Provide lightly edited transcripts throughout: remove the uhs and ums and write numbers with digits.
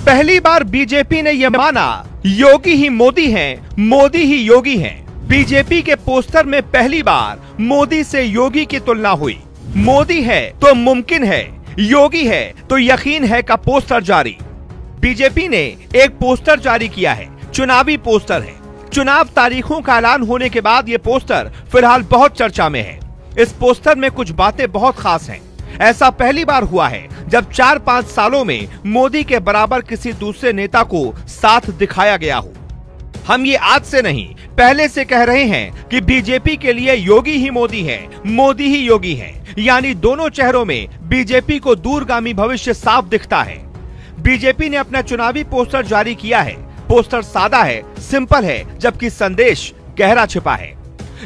पहली बार बीजेपी ने यह माना योगी ही मोदी हैं, मोदी ही योगी हैं। बीजेपी के पोस्टर में पहली बार मोदी से योगी की तुलना हुई। मोदी है तो मुमकिन है, योगी है तो यकीन है का पोस्टर जारी। बीजेपी ने एक पोस्टर जारी किया है, चुनावी पोस्टर है। चुनाव तारीखों का ऐलान होने के बाद ये पोस्टर फिलहाल बहुत चर्चा में है। इस पोस्टर में कुछ बातें बहुत खास हैं। ऐसा पहली बार हुआ है जब 4-5 सालों में मोदी के बराबर किसी दूसरे नेता को साथ दिखाया गया हो। हम ये आज से नहीं, पहले से कह रहे हैं कि बीजेपी के लिए योगी ही मोदी है, मोदी ही योगी है। यानी दोनों चेहरों में बीजेपी को दूरगामी भविष्य साफ दिखता है। बीजेपी ने अपना चुनावी पोस्टर जारी किया है। पोस्टर सादा है, सिंपल है, जबकि संदेश गहरा छिपा है।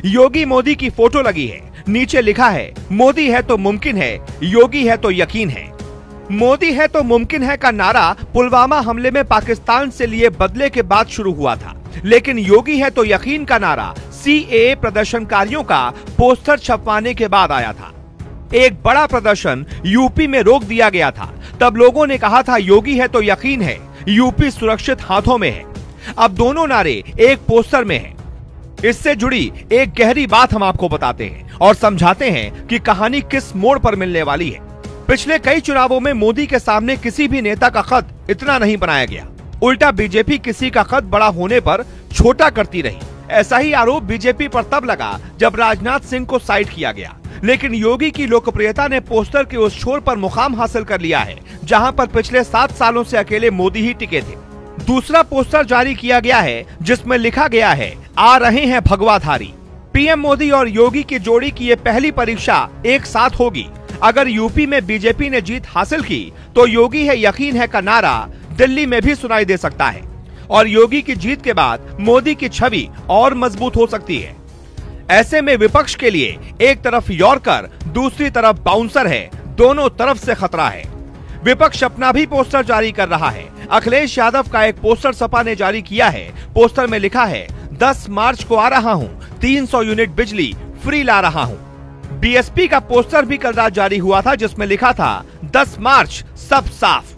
योगी मोदी की फोटो लगी है, नीचे लिखा है मोदी है तो मुमकिन है, योगी है तो यकीन है। मोदी है तो मुमकिन है का नारा पुलवामा हमले में पाकिस्तान से लिए बदले के बाद शुरू हुआ था, लेकिन योगी है तो यकीन का नारा सीएए प्रदर्शनकारियों का पोस्टर छपवाने के बाद आया था। एक बड़ा प्रदर्शन यूपी में रोक दिया गया था, तब लोगों ने कहा था योगी है तो यकीन है, यूपी सुरक्षित हाथों में है। अब दोनों नारे एक पोस्टर में हैं। इससे जुड़ी एक गहरी बात हम आपको बताते हैं और समझाते हैं कि कहानी किस मोड़ पर मिलने वाली है। पिछले कई चुनावों में मोदी के सामने किसी भी नेता का कद इतना नहीं बनाया गया। उल्टा बीजेपी किसी का कद बड़ा होने पर छोटा करती रही। ऐसा ही आरोप बीजेपी पर तब लगा जब राजनाथ सिंह को साइड किया गया, लेकिन योगी की लोकप्रियता ने पोस्टर के उस छोर पर मुकाम हासिल कर लिया है जहां पर पिछले 7 सालों से अकेले मोदी ही टिके थे। दूसरा पोस्टर जारी किया गया है जिसमें लिखा गया है आ रहे हैं भगवाधारी। पीएम मोदी और योगी की जोड़ी की ये पहली परीक्षा एक साथ होगी। अगर यूपी में बीजेपी ने जीत हासिल की तो योगी है यकीन है का नारा दिल्ली में भी सुनाई दे सकता है और योगी की जीत के बाद मोदी की छवि और मजबूत हो सकती है। ऐसे में विपक्ष के लिए एक तरफ यॉर्कर, दूसरी तरफ बाउंसर है, दोनों तरफ से खतरा है। विपक्ष अपना भी पोस्टर जारी कर रहा है। अखिलेश यादव का एक पोस्टर सपा ने जारी किया है। पोस्टर में लिखा है 10 मार्च को आ रहा हूं, 300 यूनिट बिजली फ्री ला रहा हूं। बीएसपी का पोस्टर भी कल रात जारी हुआ था जिसमें लिखा था 10 मार्च सब साफ।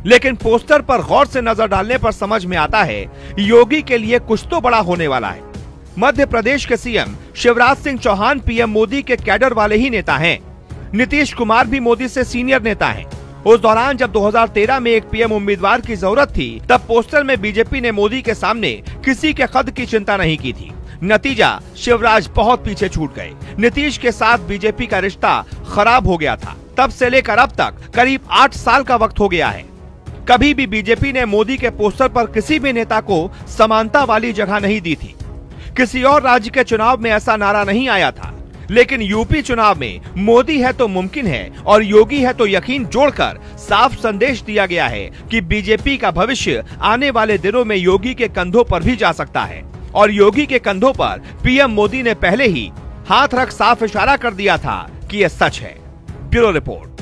लेकिन पोस्टर पर गौर से नजर डालने पर समझ में आता है योगी के लिए कुछ तो बड़ा होने वाला है। मध्य प्रदेश के सीएम शिवराज सिंह चौहान पीएम मोदी के कैडर वाले ही नेता हैं। नीतीश कुमार भी मोदी से सीनियर नेता हैं। उस दौरान जब 2013 में एक पीएम उम्मीदवार की जरूरत थी तब पोस्टर में बीजेपी ने मोदी के सामने किसी के कद की चिंता नहीं की थी। नतीजा शिवराज बहुत पीछे छूट गए। नीतीश के साथ बीजेपी का रिश्ता खराब हो गया था। तब से लेकर अब तक करीब 8 साल का वक्त हो गया है। कभी भी बीजेपी ने मोदी के पोस्टर पर किसी भी नेता को समानता वाली जगह नहीं दी थी। किसी और राज्य के चुनाव में ऐसा नारा नहीं आया था, लेकिन यूपी चुनाव में मोदी है तो मुमकिन है और योगी है तो यकीन जोड़कर साफ संदेश दिया गया है कि बीजेपी का भविष्य आने वाले दिनों में योगी के कंधों पर भी जा सकता है और योगी के कंधों पर पीएम मोदी ने पहले ही हाथ रख साफ इशारा कर दिया था कि यह सच है। Bureau report.